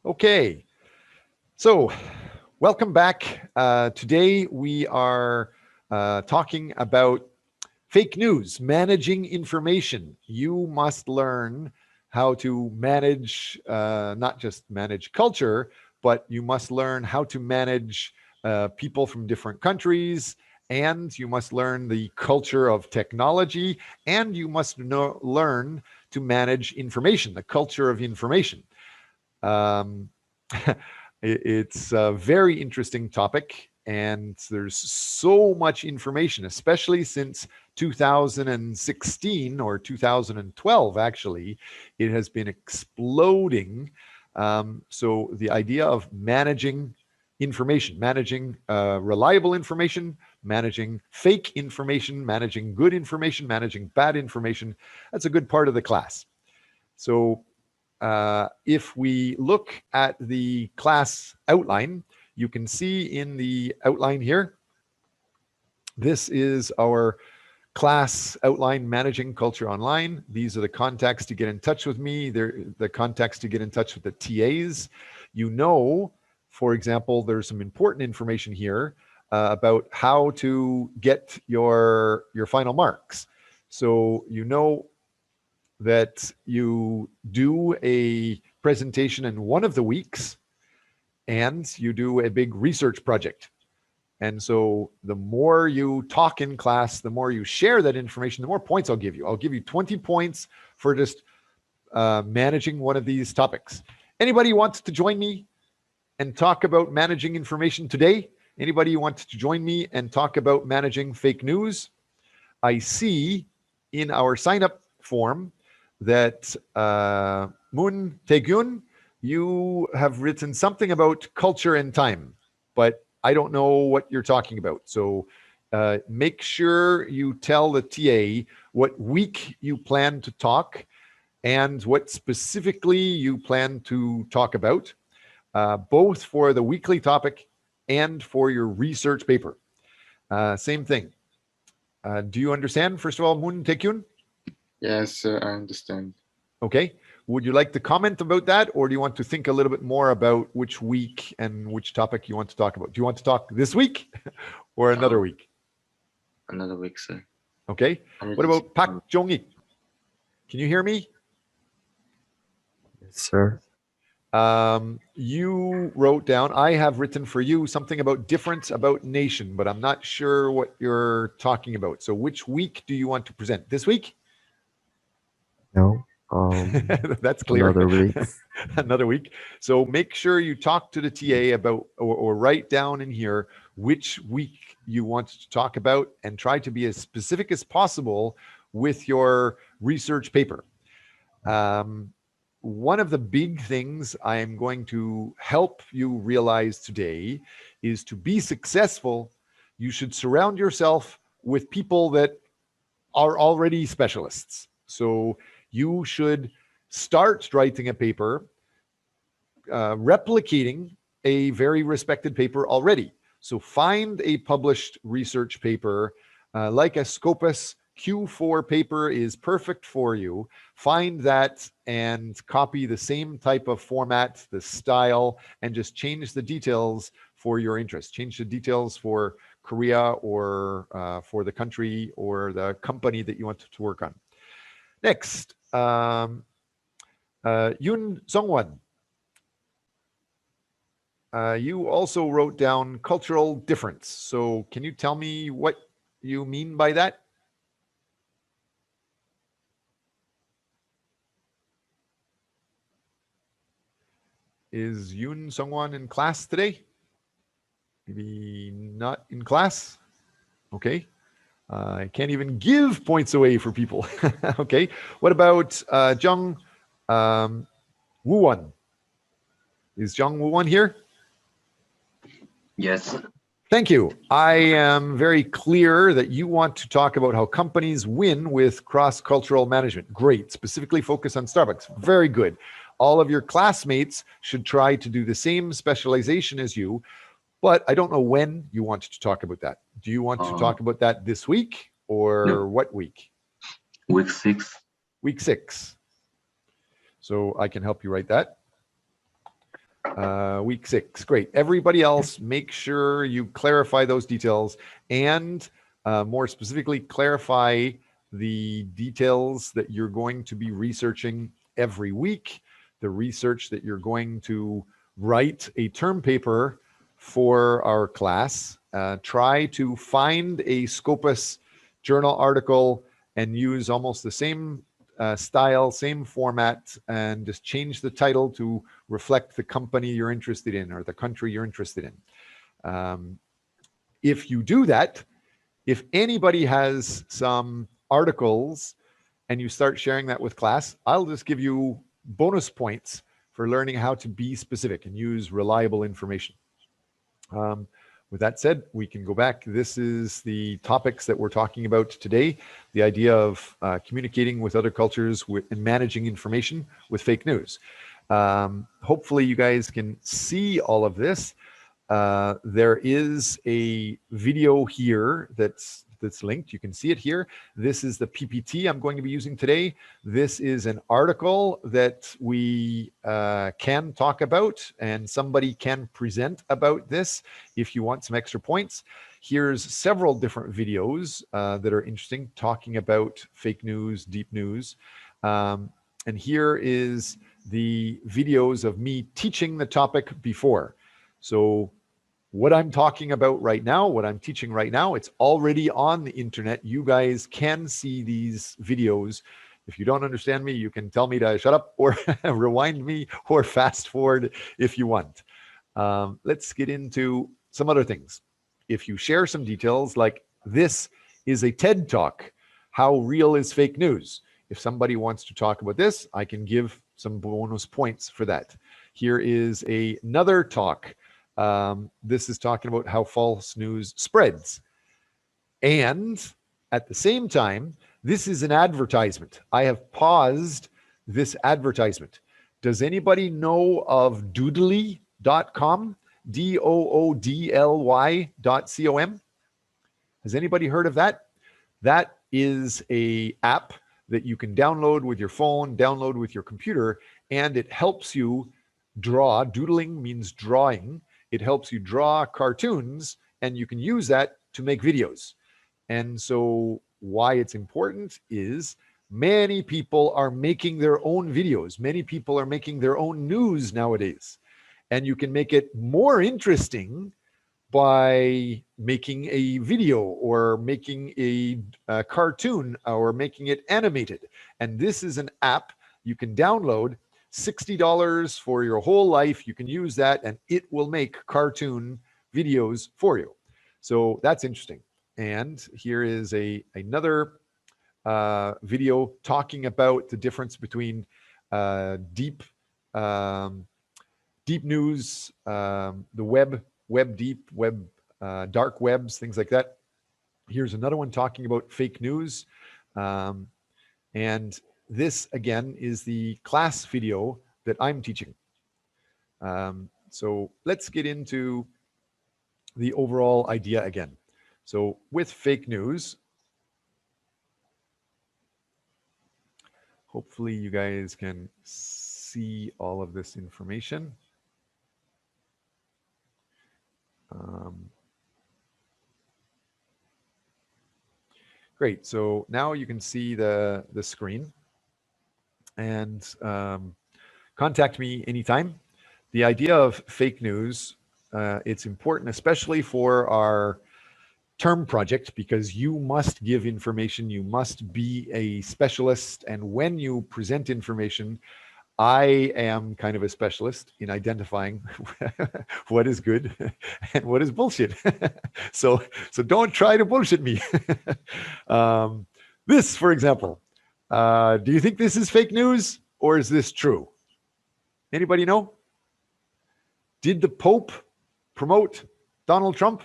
Okay, so welcome back. Today we are talking about fake news, managing information. You must learn how to manage, not just manage culture, but you must learn how to manage people from different countries, and you must learn the culture of technology, and you must learn to manage information, the culture of information. Um, it's a very interesting topic, and there's so much information, especially since 2016 or 2012, actually, it has been exploding. So the idea of managing information, managing reliable information, managing fake information, managing good information, managing bad information, that's a good part of the class. So if we look at the class outline, you can see in the outline here, this is our class outline, Managing Culture Online. These are the contacts to get in touch with me. They're the contacts to get in touch with the TAs. You know, for example, there's some important information here about how to get your final marks. So you know that you do a presentation in one of the weeks and you do a big research project. And so the more you talk in class, the more you share that information, the more points I'll give you. I'll give you 20 points for just managing one of these topics. Anybody wants to join me and talk about managing information today? Anybody wants to join me and talk about managing fake news? I see in our sign up form that Moon Tae-gyun, you have written something about culture and time, but I don't know what you're talking about. So make sure you tell the TA what week you plan to talk and what specifically you plan to talk about, both for the weekly topic and for your research paper. Same thing. Do you understand, first of all, Moon Tae-gyun? Yes, I understand. Okay. Would you like to comment about that, or do you want to think a little bit more about which week and which topic you want to talk about? Do you want to talk this week or another week? Another week, sir. Okay. What about Pak Jong-ik? Can you hear me? Yes, sir. You wrote down, I have written for you something about difference about nation, but I'm not sure what you're talking about. So which week do you want to present? This week? No. That's clear. Another week. Another week. So make sure you talk to the TA about, or write down in here which week you want to talk about, and try to be as specific as possible with your research paper. One of the big things I am going to help you realize today is to be successful, you should surround yourself with people that are already specialists. So you should start writing a paper replicating a very respected paper already. So find a published research paper like a Scopus Q4 paper is perfect for you. Find that and copy the same type of format, the style, and just change the details for your interest. Change the details for Korea or for the country or the company that you want to work on. Next, Yoon Songwon. You also wrote down cultural difference. So can you tell me what you mean by that? Is Yoon Songwon in class today? Maybe not in class. Okay. I can't even give points away for people. Okay. What about Jung Woo-won? Is Jung Woo-won here? Yes. Thank you. I am very clear that you want to talk about how companies win with cross-cultural management. Great. Specifically focus on Starbucks. Very good. All of your classmates should try to do the same specialization as you, but I don't know when you want to talk about that. Do you want to talk about that this week or No. what week? Week 6. Week 6. So I can help you write that. Week 6. Great. Everybody else, make sure you clarify those details and more specifically clarify the details that you're going to be researching every week, the research that you're going to write a term paper for our class. Try to find a Scopus journal article and use almost the same style, same format, and just change the title to reflect the company you're interested in or the country you're interested in. If you do that, if anybody has some articles and you start sharing that with class, I'll just give you bonus points for learning how to be specific and use reliable information. With that said, we can go back. This is the topics that we're talking about today. The idea of communicating with other cultures and managing information with fake news. Hopefully you guys can see all of this. There is a video here that's linked. You can see it here. This is the PPT I'm going to be using today. This is an article that we can talk about, and somebody can present about this if you want some extra points. Here's several different videos that are interesting, talking about fake news, deep news. And here is the videos of me teaching the topic before. So what I'm talking about right now, what I'm teaching right now, it's already on the internet. You guys can see these videos. If you don't understand me, you can tell me to shut up or rewind me or fast forward if you want. Let's get into some other things. If you share some details like this is a TED Talk, how real is fake news? If somebody wants to talk about this, I can give some bonus points for that. Here is another talk. This is talking about how false news spreads. And at the same time, this is an advertisement. I have paused this advertisement. Does anybody know of doodly.com? DOODLY.com? Has anybody heard of that? That is an app that you can download with your phone, download with your computer, and it helps you draw. Doodling means drawing. It helps you draw cartoons, and you can use that to make videos. And so why it's important is many people are making their own videos. Many people are making their own news nowadays. And you can make it more interesting by making a video or making a cartoon or making it animated. And this is an app you can download, $60 for your whole life. You can use that and it will make cartoon videos for you. So that's interesting. And here is another video talking about the difference between deep news, the web deep, dark webs, things like that. Here's another one talking about fake news. And this, again, is the class video that I'm teaching. So let's get into the overall idea again. So with fake news, hopefully you guys can see all of this information. Great. So now you can see the screen. And contact me anytime. The idea of fake news, it's important, especially for our term project, because you must give information. You must be a specialist. And when you present information, I am kind of a specialist in identifying what is good and what is bullshit. So don't try to bullshit me. This, for example, do you think this is fake news or is this true? Anybody know? Did the Pope promote Donald Trump?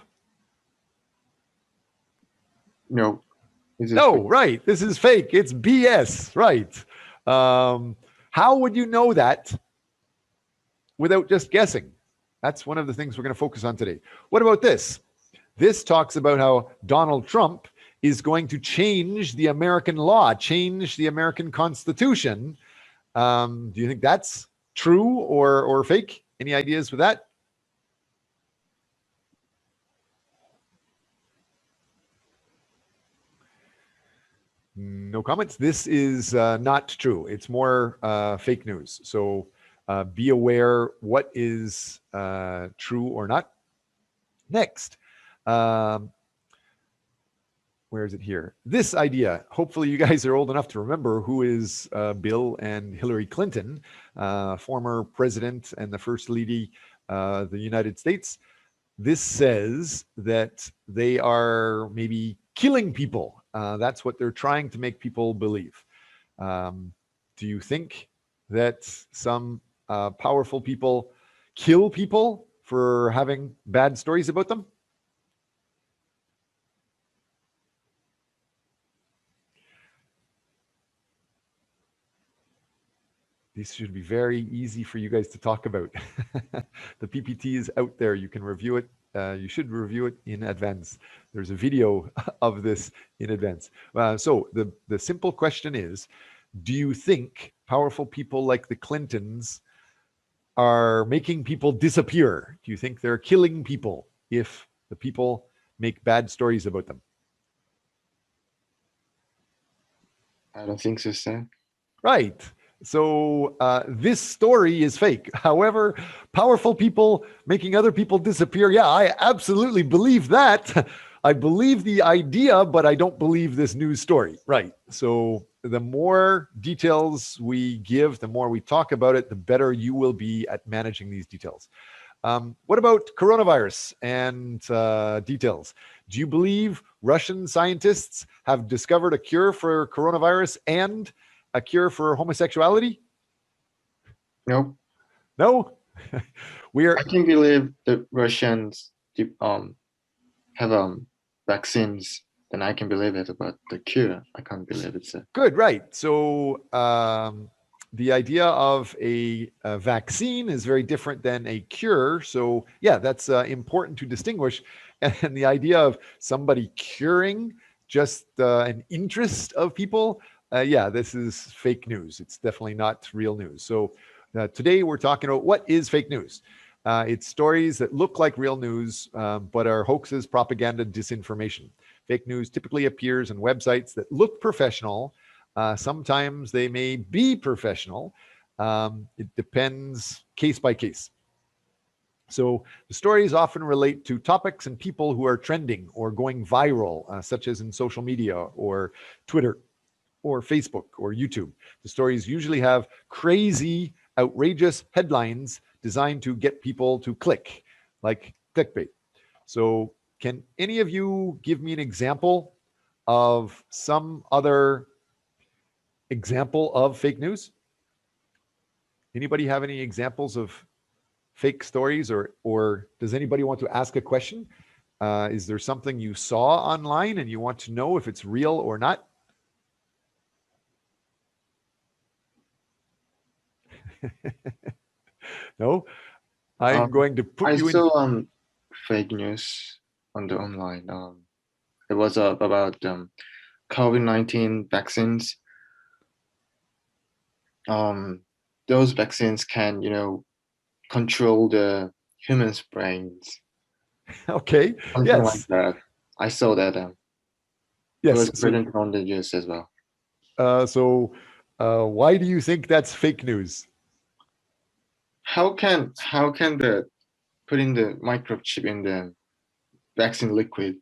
No. No, right. This is fake. It's BS, right? How would you know that without just guessing? That's one of the things we're going to focus on today. What about this? This talks about how Donald Trump is going to change the American law, change the American Constitution. Do you think that's true or fake? Any ideas with that? No comments. This is not true. It's more fake news. So be aware what is true or not. Next, where is it here? This idea. Hopefully you guys are old enough to remember who is Bill and Hillary Clinton, former president and the first lady of the United States. This says that they are maybe killing people. That's what they're trying to make people believe. Do you think that some powerful people kill people for having bad stories about them? These should be very easy for you guys to talk about. The PPT is out there. You can review it. You should review it in advance. There's a video of this in advance. So the simple question is, do you think powerful people like the Clintons are making people disappear? Do you think they're killing people if the people make bad stories about them? I don't think so, sir. Right. So this story is fake. However, powerful people making other people disappear. Yeah, I absolutely believe that. I believe the idea, but I don't believe this news story. Right. So the more details we give, the more we talk about it, the better you will be at managing these details. What about coronavirus and details? Do you believe Russian scientists have discovered a cure for coronavirus and a cure for homosexuality? Nope. No. I can believe the Russians have vaccines. Then I can believe it, about the cure, I can't believe it, sir. Good, right. So the idea of a vaccine is very different than a cure. So yeah, that's important to distinguish. And the idea of somebody curing just an interest of people, yeah, this is fake news. It's definitely not real news. So today we're talking about what is fake news. It's stories that look like real news, but are hoaxes, propaganda, disinformation. Fake news typically appears on websites that look professional. Sometimes they may be professional. It depends case by case. So the stories often relate to topics and people who are trending or going viral, such as in social media or Twitter or Facebook or YouTube. The stories usually have crazy, outrageous headlines designed to get people to click, like clickbait. So can any of you give me an example of some other example of fake news? Anybody have any examples of fake stories, or does anybody want to ask a question? Is there something you saw online and you want to know if it's real or not? No? I'm going to put I you in. saw fake news on the online. It was about COVID-19 vaccines. Those vaccines can, control the human's brains. Okay. Something Yes. like that. I saw that. It Yes. was presented on the news as well. So why do you think that's fake news? How can the putting the microchip in the vaccine liquid?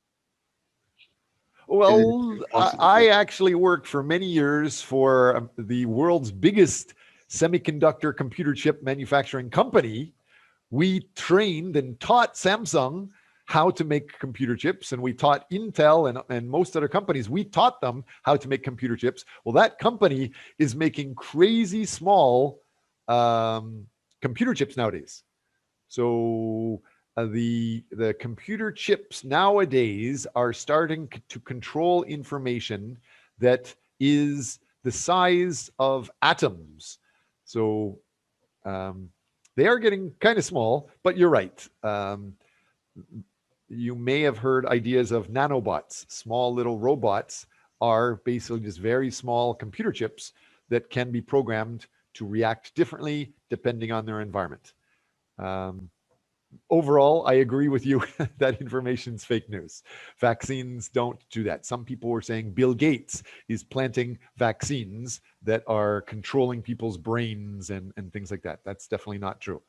Well, possible? I actually worked for many years for the world's biggest semiconductor computer chip manufacturing company. We trained and taught Samsung how to make computer chips, and we taught Intel and most other companies, we taught them how to make computer chips. Well, that company is making crazy small computer chips nowadays. So the computer chips nowadays are starting to control information that is the size of atoms. So they are getting kind of small, but you're right. You may have heard ideas of nanobots. Small little robots are basically just very small computer chips that can be programmed to react differently depending on their environment. Overall, I agree with you that information's fake news. Vaccines don't do that. Some people were saying Bill Gates is planting vaccines that are controlling people's brains and things like that. That's definitely not true.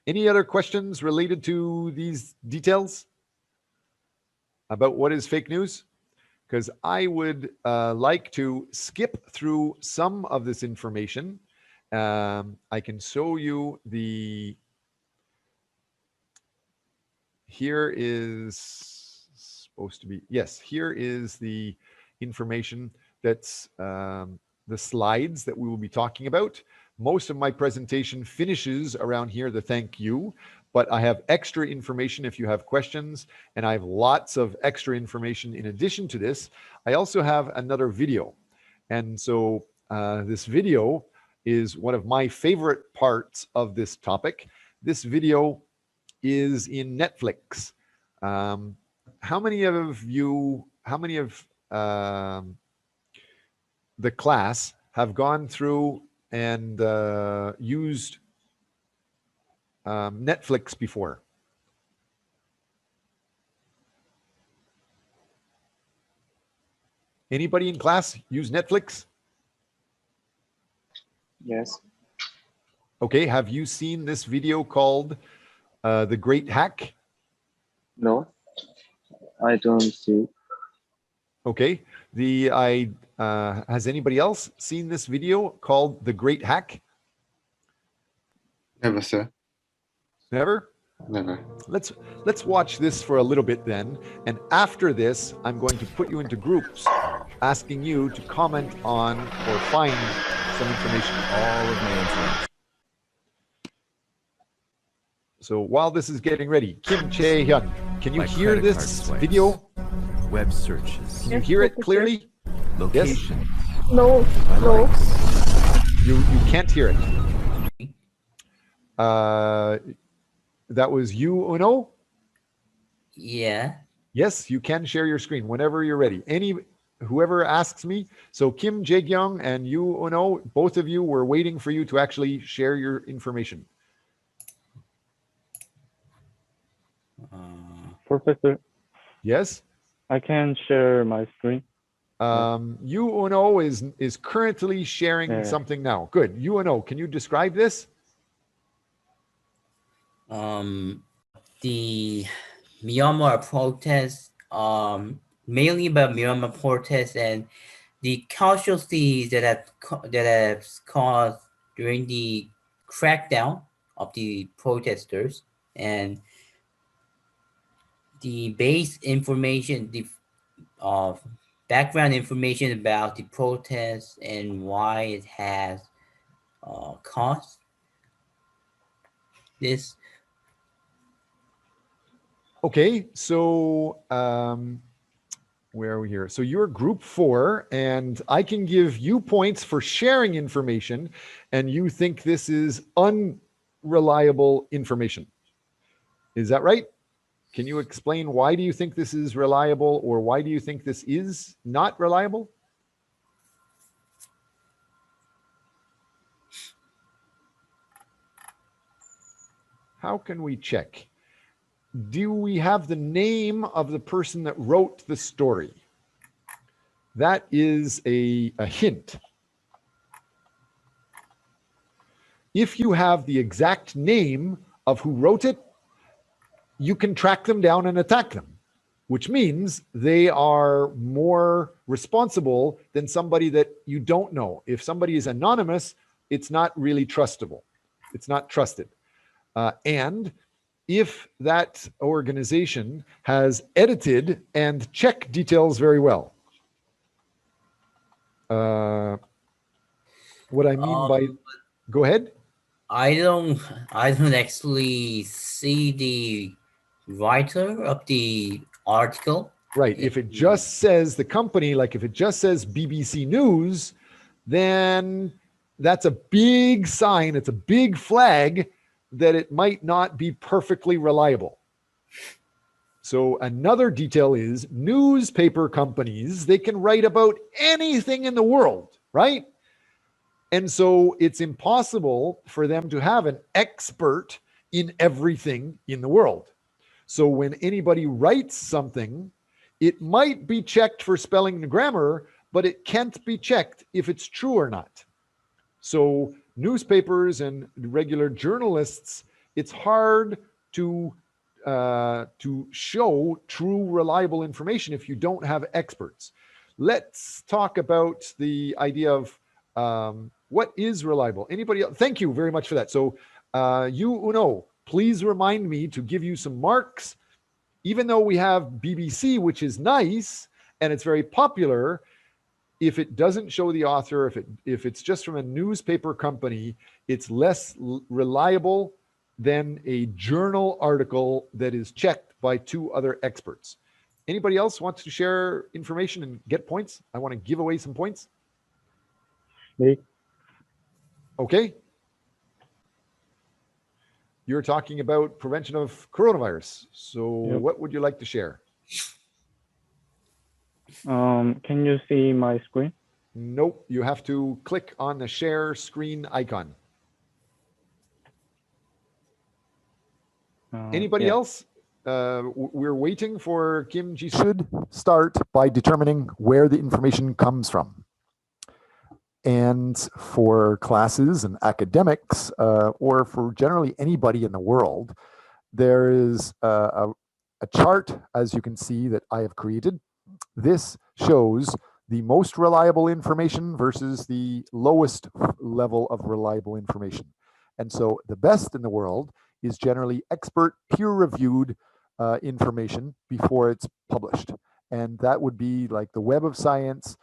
Any other questions related to these details about what is fake news? Because I would like to skip through some of this information. I can show you here is supposed to be, yes, here is the information that's the slides that we will be talking about. Most of my presentation finishes around here, the thank you, but I have extra information if you have questions, and I have lots of extra information in addition to this. I also have another video. And so this video is one of my favorite parts of this topic. This video is in Netflix. How many of the class have gone through and used Netflix before? Anybody in class use Netflix? Yes. Okay, have you seen this video called The Great Hack? No, I don't see. Okay, has anybody else seen this video called The Great Hack? Never, sir. Never? Never. Let's watch this for a little bit then, and after this, I'm going to put you into groups, asking you to comment on or find some information. All of my answers. So while this is getting ready, Kim Chae-hyun, can you My hear credit card this swipes. video? Web searches, Can you hear it clearly? location, No, my no. likes. You can't hear it. That was you, Uno? Yeah. Yes, you can share your screen whenever you're ready. Whoever asks me. So Kim Jae-gyung and you, Uno, both of you were waiting for you to actually share your information. Professor, Yes? I can share my screen. You, Uno, is currently sharing Yeah. something now. Good. You, Uno, can you describe this? The Myanmar protests, mainly about Myanmar protests and the casualties that have caused during the crackdown of the protesters, and the base information, the background information about the protests and why it has caused this. Okay, so where are we here? So you're group 4, and I can give you points for sharing information, and you think this is unreliable information. Is that right? Can you explain why do you think this is reliable, or why do you think this is not reliable? How can we check? Do we have the name of the person that wrote the story? That is a hint. If you have the exact name of who wrote it, you can track them down and attack them, which means they are more responsible than somebody that you don't know. If somebody is anonymous, it's not really trustable. It's not trusted. And if that organization has edited and checked details very well. What I mean by, go ahead. I don't actually see the writer of the article. Right. If it just says the company, like if it just says BBC News, then that's a big sign. It's a big flag that it might not be perfectly reliable. So another detail is newspaper companies, they can write about anything in the world, right? And so it's impossible for them to have an expert in everything in the world. So when anybody writes something, it might be checked for spelling and grammar, but it can't be checked if it's true or not. So newspapers and regular journalists, it's hard to show true, reliable information if you don't have experts. Let's talk about the idea of what is reliable. Anybody else? Thank you very much for that. So you, Uno, please remind me to give you some marks. Even though we have BBC, which is nice and it's very popular, if it doesn't show the author, if it's just from a newspaper company, it's less reliable than a journal article that is checked by 2 other experts. Anybody else wants to share information and get points? I want to give away some points. Me. Okay. You're talking about prevention of coronavirus. So Yep. what would you like to share? Can you see my screen? Nope. You have to click on the share screen icon. Anybody yeah. else? We're waiting for Kim Ji. Should start by determining where the information comes from. And for classes and academics, or for generally anybody in the world, there is a chart, as you can see, that I have created. This shows the most reliable information versus the lowest level of reliable information. And so the best in the world is generally expert, peer-reviewed information before it's published. And that would be like the Web of Science,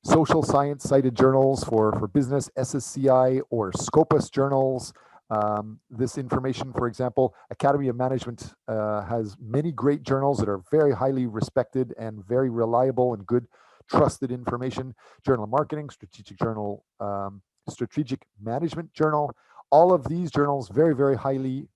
social science cited journals for business, SSCI, or Scopus journals. This information, for example, Academy of Management has many great journals that are very highly respected and very reliable and good, trusted information. Journal of Marketing, Strategic Journal, Strategic Management Journal. All of these journals, very, very highly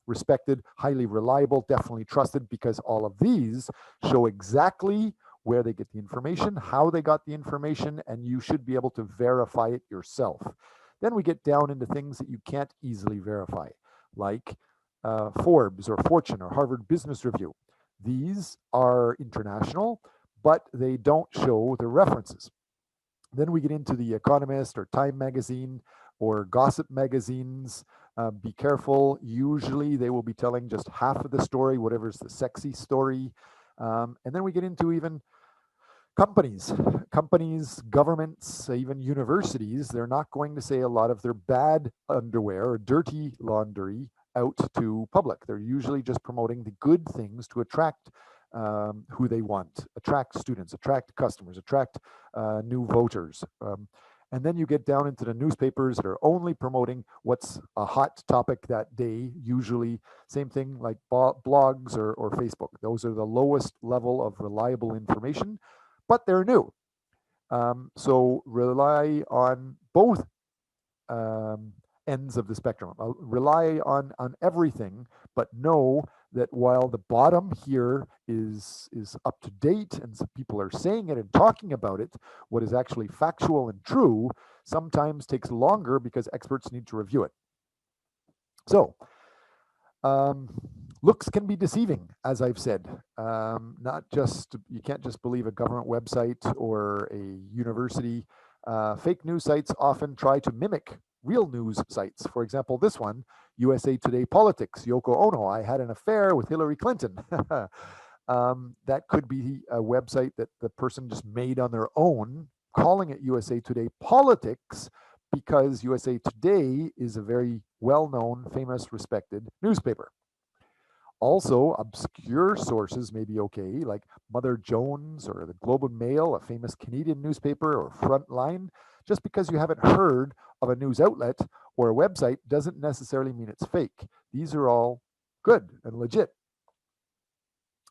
respected, highly reliable, definitely trusted, because all of these show exactly where they get the information, how they got the information, and you should be able to verify it yourself. Then we get down into things that you can't easily verify, like Forbes or Fortune or Harvard Business Review. These are international, but they don't show the references. Then we get into The Economist or Time Magazine or Gossip magazines. Be careful. Usually they will be telling just half of the story, whatever's the sexy story. And then we get into even companies, governments, even universities. They're not going to say a lot of their bad underwear or dirty laundry out to public. They're usually just promoting the good things to attract who they want, attract students, attract customers, attract new voters. And then you get down into the newspapers that are only promoting what's a hot topic that day, usually same thing like blogs or Facebook. Those are the lowest level of reliable information, but they're new. So rely on both ends of the spectrum. Rely on everything, but know that while the bottom here is up to date and some people are saying it and talking about it, what is actually factual and true sometimes takes longer because experts need to review it. So looks can be deceiving, as I've said. Not just, you can't just believe a government website or a university. Fake news sites often try to mimic real news sites. For example, this one, USA Today Politics, Yoko Ono, I had an affair with Hillary Clinton. That could be a website that the person just made on their own, calling it USA Today Politics, because USA Today is a very well-known, famous, respected newspaper. Also, obscure sources may be okay, like Mother Jones or the Globe and Mail, a famous Canadian newspaper, or Frontline. Just because you haven't heard of a news outlet or a website doesn't necessarily mean it's fake. These are all good and legit.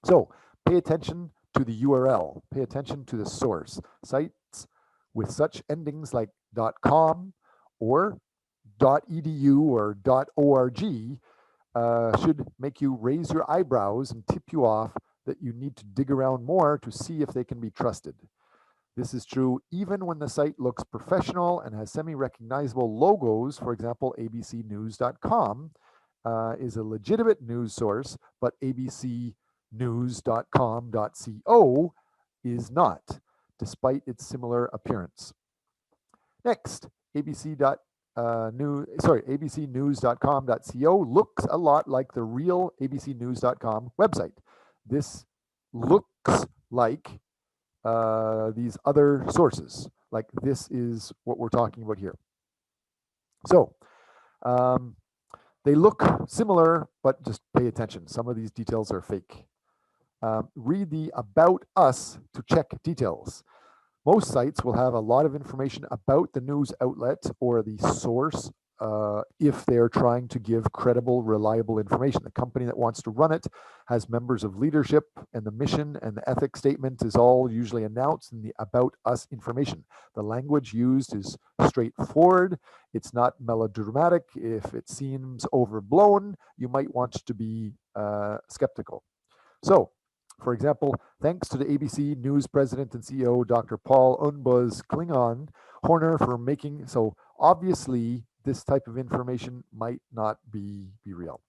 So pay attention to the URL, pay attention to the source. Sites with such endings like .com or .edu or .org should make you raise your eyebrows and tip you off that you need to dig around more to see if they can be trusted. This is true even when the site looks professional and has semi-recognizable logos. For example, abcnews.com is a legitimate news source, but abcnews.com.co is not, despite its similar appearance. Next, abcnews.com.co looks a lot like the real abcnews.com website. This looks like these other sources. Like this is what we're talking about here. So they look similar, but just pay attention. Some of these details are fake. Read the About Us to check details. Most sites will have a lot of information about the news outlet or the source if they're trying to give credible, reliable information. The company that wants to run it has members of leadership, and the mission and the ethics statement is all usually announced in the About Us information. The language used is straightforward. It's not melodramatic. If it seems overblown, you might want to be skeptical. So, for example, thanks to the ABC News president and CEO, Dr. Paul Unbuz Klingon Horner, for making, so obviously this type of information might not be real.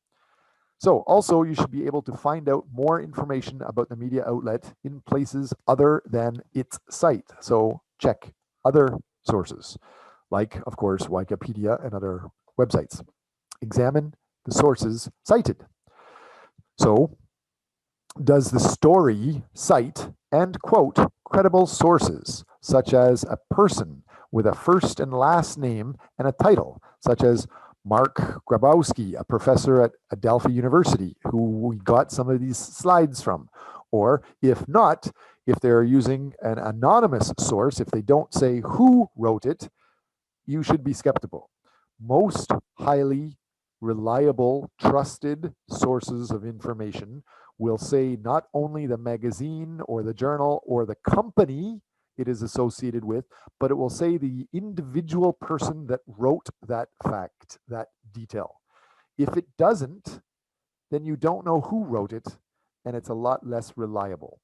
So also you should be able to find out more information about the media outlet in places other than its site. So check other sources, like of course Wikipedia and other websites. Examine the sources cited. So does the story cite and quote credible sources, such as a person with a first and last name and a title, such as Mark Grabowski, a professor at Adelphi University, who we got some of these slides from? Or if not, if they're using an anonymous source, if they don't say who wrote it, you should be skeptical. Most highly reliable, trusted sources of information will say not only the magazine or the journal or the company it is associated with, but it will say the individual person that wrote that fact, that detail. If it doesn't, then you don't know who wrote it, and it's a lot less reliable.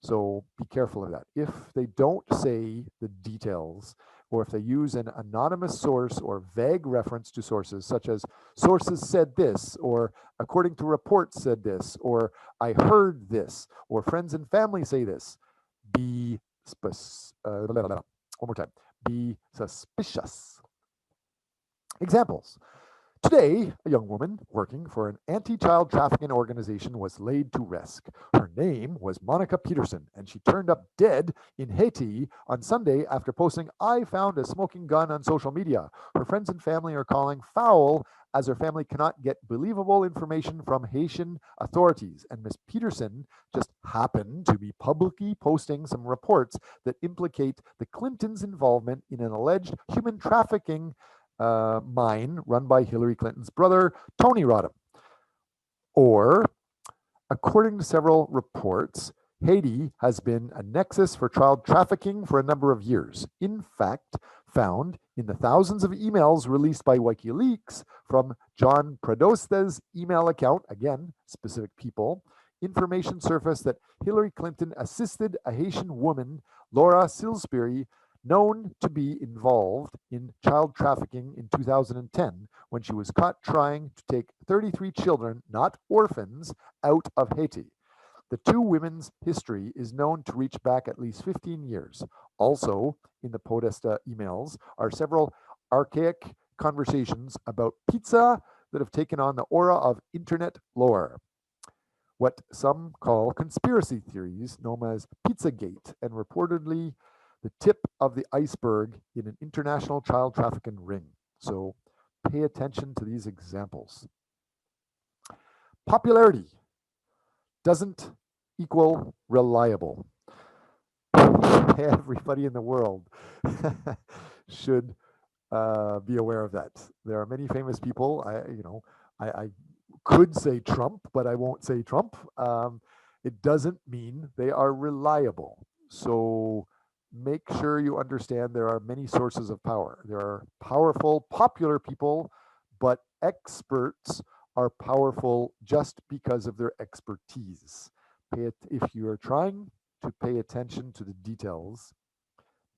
So be careful of that. If they don't say the details, or if they use an anonymous source or vague reference to sources, such as sources said this, or according to reports said this, or I heard this, or friends and family say this, be be suspicious. Examples. Today, a young woman working for an anti-child trafficking organization was laid to rest. Her name was Monica Peterson, and she turned up dead in Haiti on Sunday after posting, "I found a smoking gun" on social media. Her friends and family are calling foul, as her family cannot get believable information from Haitian authorities. And Ms. Peterson just happened to be publicly posting some reports that implicate the Clintons' involvement in an alleged human trafficking mine run by Hillary Clinton's brother, Tony Rodham. Or, according to several reports, Haiti has been a nexus for child trafficking for a number of years. In fact, found in the thousands of emails released by WikiLeaks from John Pradosta's email account, again, specific people, information surfaced that Hillary Clinton assisted a Haitian woman, Laura Salisbury, known to be involved in child trafficking in 2010 when she was caught trying to take 33 children, not orphans, out of Haiti. The two women's history is known to reach back at least 15 years. Also, in the Podesta emails are several archaic conversations about pizza that have taken on the aura of internet lore. What some call conspiracy theories, known as Pizzagate, and reportedly the tip of the iceberg in an international child trafficking ring. So pay attention to these examples. Popularity doesn't equal reliable. Everybody in the world should be aware of that. There are many famous people. I could say Trump, but I won't say Trump. It doesn't mean they are reliable. So make sure you understand there are many sources of power. There are powerful, popular people, but experts are powerful just because of their expertise. If you are trying to pay attention to the details,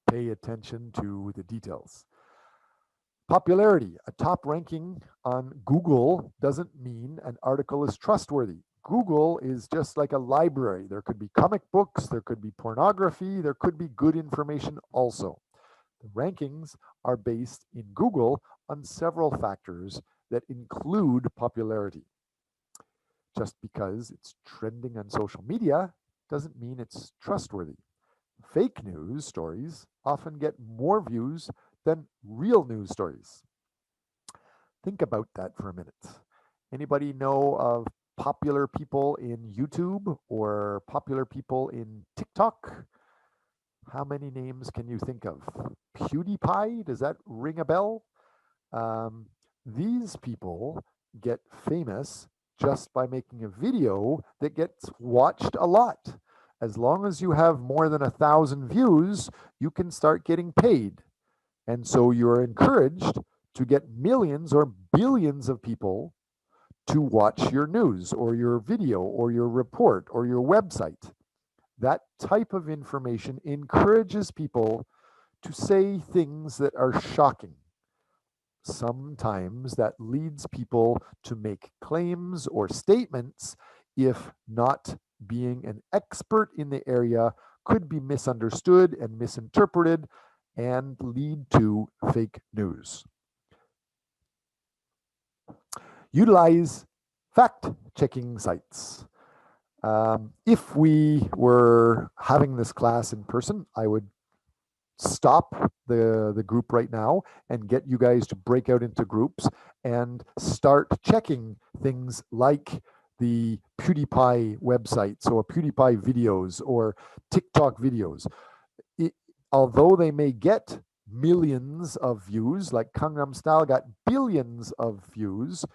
pay attention to the details. Popularity. A top ranking on Google doesn't mean an article is trustworthy. Google is just like a library. There could be comic books, there could be pornography, there could be good information also. The rankings are based in Google on several factors that include popularity. Just because it's trending on social media doesn't mean it's trustworthy. Fake news stories often get more views than real news stories. Think about that for a minute. Anybody know of popular people in YouTube or popular people in TikTok? How many names can you think of? PewDiePie, does that ring a bell? These people get famous just by making a video that gets watched a lot. As long as you have more than 1,000 views, you can start getting paid. And so you're encouraged to get millions or billions of people to watch your news or your video or your report or your website. That type of information encourages people to say things that are shocking. Sometimes that leads people to make claims or statements, if not being an expert in the area, could be misunderstood and misinterpreted and lead to fake news. Utilize fact-checking sites. If we were having this class in person, I would stop the group right now and get you guys to break out into groups and start checking things like the PewDiePie websites or PewDiePie videos or TikTok videos. Although they may get millions of views, like Gangnam Style got billions of views,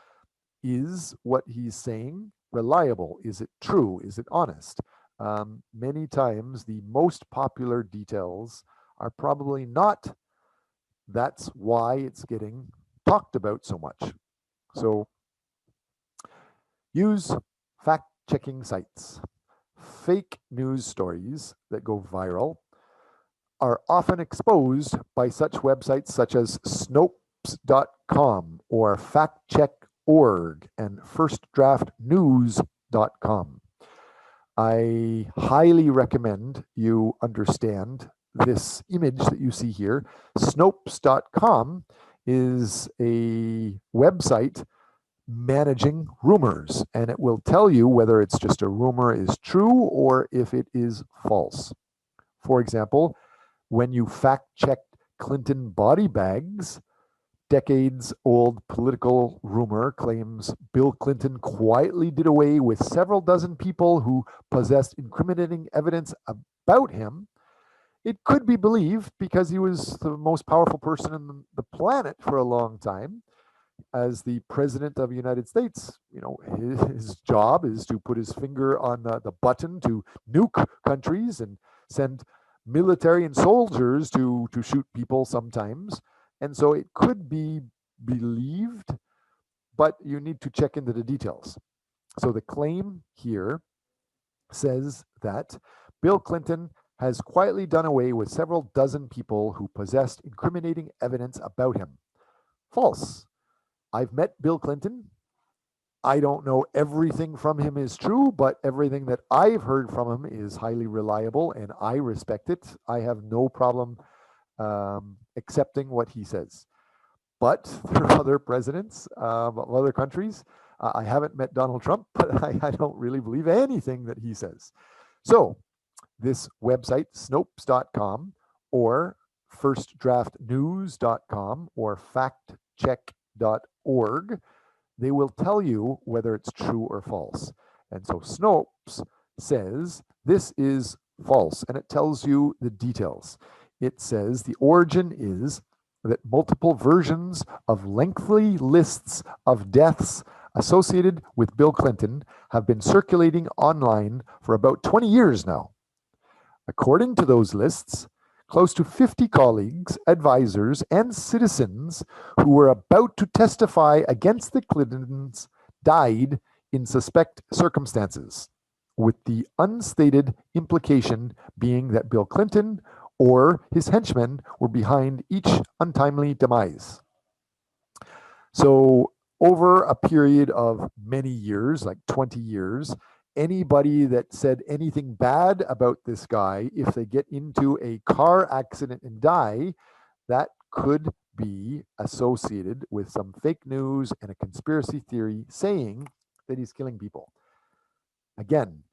is what he's saying reliable? Is it true? Is it honest? Many times the most popular details are probably not. That's why it's getting talked about so much. So use fact-checking sites. Fake news stories that go viral are often exposed by such websites such as Snopes.com or factcheck.org and firstdraftnews.com. I highly recommend you understand this image that you see here. Snopes.com is a website managing rumors, and it will tell you whether it's just a rumor is true or if it is false. For example, when you fact-checked Clinton body bags, decades-old political rumor claims Bill Clinton quietly did away with several dozen people who possessed incriminating evidence about him. It could be believed because he was the most powerful person on the planet for a long time. As the president of the United States, his job is to put his finger on the button to nuke countries and send military and soldiers to shoot people sometimes. And so it could be believed, but you need to check into the details. So the claim here says that Bill Clinton has quietly done away with several dozen people who possessed incriminating evidence about him. False. I've met Bill Clinton. I don't know everything from him is true, but everything that I've heard from him is highly reliable and I respect it. I have no problem accepting what he says. But there are other presidents of other countries. I haven't met Donald Trump, but I don't really believe anything that he says. So this website, Snopes.com or firstdraftnews.com or factcheck.org, they will tell you whether it's true or false. And so Snopes says this is false, and it tells you the details. It says the origin is that multiple versions of lengthy lists of deaths associated with Bill Clinton have been circulating online for about 20 years now. According to those lists, close to 50 colleagues, advisors, and citizens who were about to testify against the Clintons died in suspect circumstances, with the unstated implication being that Bill Clinton or his henchmen were behind each untimely demise. So over a period of many years, like 20 years, anybody that said anything bad about this guy, if they get into a car accident and die, that could be associated with some fake news and a conspiracy theory saying that he's killing people. Again,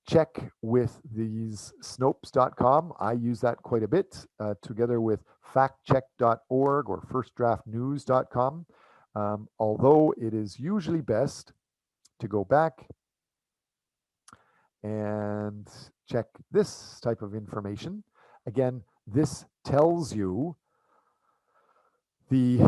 check with these Snopes.com. I use that quite a bit, together with factcheck.org or firstdraftnews.com. Although it is usually best to go back and check this type of information. Again, this tells you the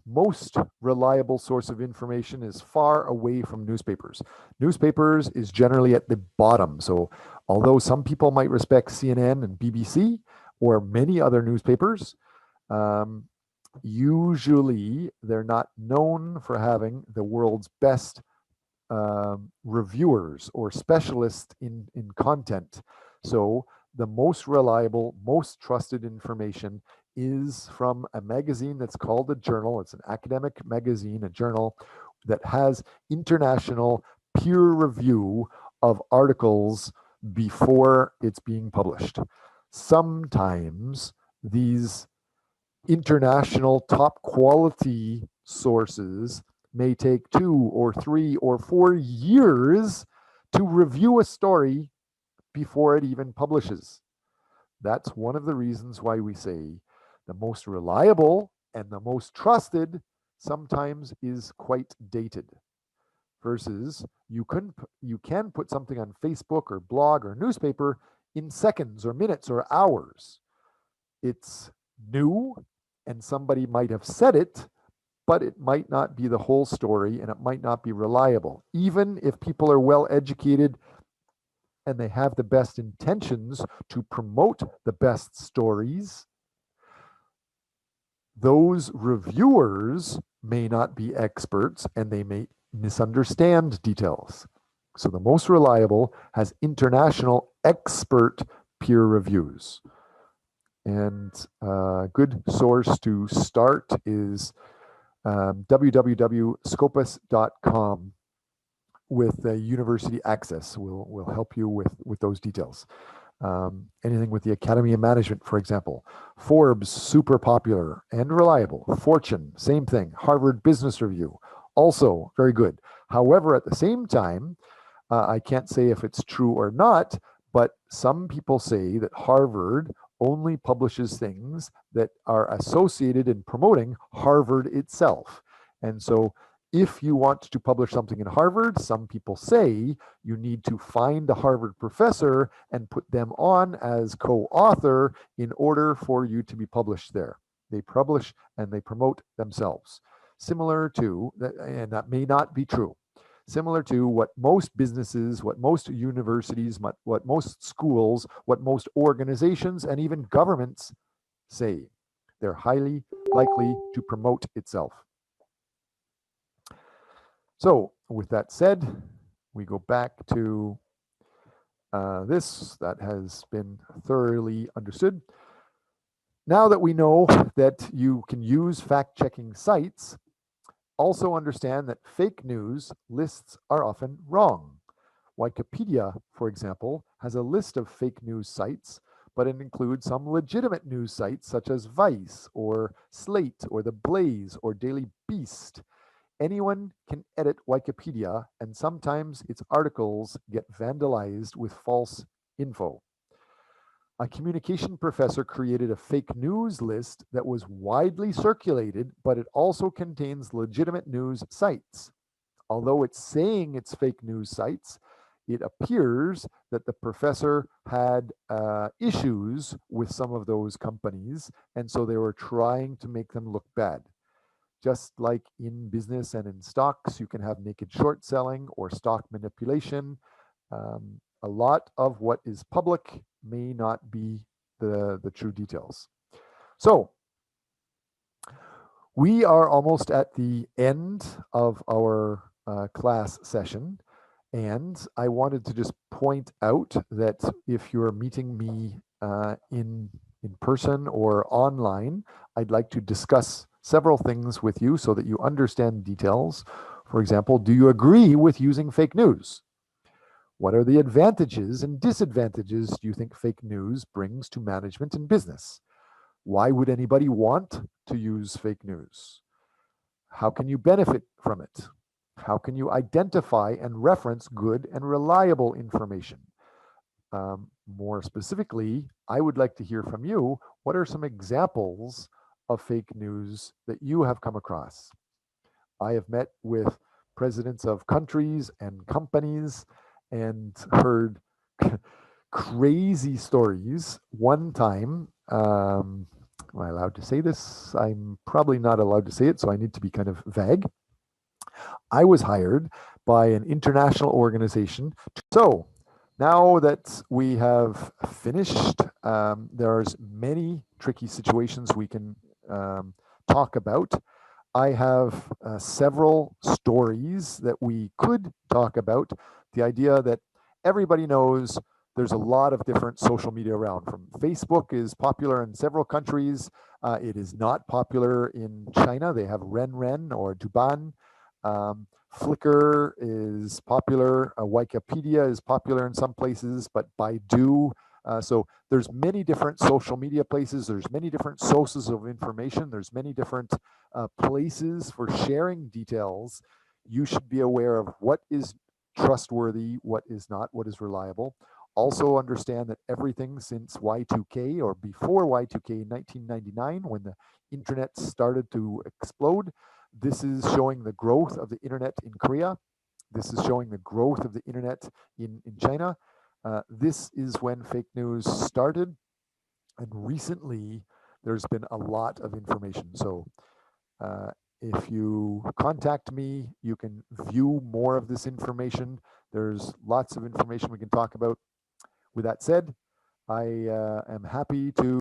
most reliable source of information is far away from newspapers. Newspapers is generally at the bottom. So although some people might respect CNN and BBC or many other newspapers, usually they're not known for having the world's best reviewers or specialists in content. So the most reliable, most trusted information is from a magazine that's called a journal. It's an academic magazine, a journal that has international peer review of articles before it's being published. Sometimes these international top quality sources may take 2 or 3 or 4 years to review a story before it even publishes. That's one of the reasons why we say the most reliable and the most trusted sometimes is quite dated. Versus you can put something on Facebook or blog or newspaper in seconds or minutes or hours. It's new and somebody might have said it, but it might not be the whole story and it might not be reliable. Even if people are well educated and they have the best intentions to promote the best stories, those reviewers may not be experts and they may misunderstand details. So the most reliable has international expert peer reviews. And a good source to start is www.scopus.com with university access will help you with those details. Anything with the Academy of Management, for example. Forbes, super popular and reliable. Fortune, same thing. Harvard Business Review, also very good. However, at the same time, I can't say if it's true or not, but some people say that Harvard only publishes things that are associated in promoting Harvard itself. And so if you want to publish something in Harvard, some people say you need to find a Harvard professor and put them on as co-author in order for you to be published there. They publish and they promote themselves. Similar to, and that may not be true, similar to what most businesses, what most universities, what most schools, what most organizations, and even governments say. They're highly likely to promote itself. So with that said, we go back to this that has been thoroughly understood. Now that we know that you can use fact-checking sites, also understand that fake news lists are often wrong. Wikipedia, for example, has a list of fake news sites, but it includes some legitimate news sites such as Vice or Slate or The Blaze or Daily Beast. Anyone can edit Wikipedia, and sometimes its articles get vandalized with false info. A communication professor created a fake news list that was widely circulated, but it also contains legitimate news sites. Although it's saying it's fake news sites, it appears that the professor had issues with some of those companies, and so they were trying to make them look bad. Just like in business and in stocks, you can have naked short selling or stock manipulation. A lot of what is public may not be the true details. So we are almost at the end of our class session. And I wanted to just point out that if you're meeting me in in person or online, I'd like to discuss several things with you so that you understand details. For example, do you agree with using fake news? What are the advantages and disadvantages do you think fake news brings to management and business? Why would anybody want to use fake news? How can you benefit from it? How can you identify and reference good and reliable information? More specifically, I would like to hear from you. What are some examples of fake news that you have come across? I have met with presidents of countries and companies and heard crazy stories. One time, am I allowed to say this? I'm probably not allowed to say it, so I need to be kind of vague. I was hired by an international organization. So now that we have finished, there's many tricky situations we can talk about. I have several stories that we could talk about. The idea that everybody knows there's a lot of different social media around. From Facebook is popular in several countries. It is not popular in China. They have Renren or Duban. Flickr is popular. Wikipedia is popular in some places, but Baidu. So there's many different social media places. There's many different sources of information. There's many different places for sharing details. You should be aware of what is trustworthy, what is not, what is reliable. Also understand that everything since Y2K or before Y2K in 1999, when the internet started to explode, this is showing the growth of the internet in Korea. This is showing the growth of the internet in China. This is when fake news started. And recently, there's been a lot of information. So if you contact me, you can view more of this information. There's lots of information we can talk about. With that said, I am happy to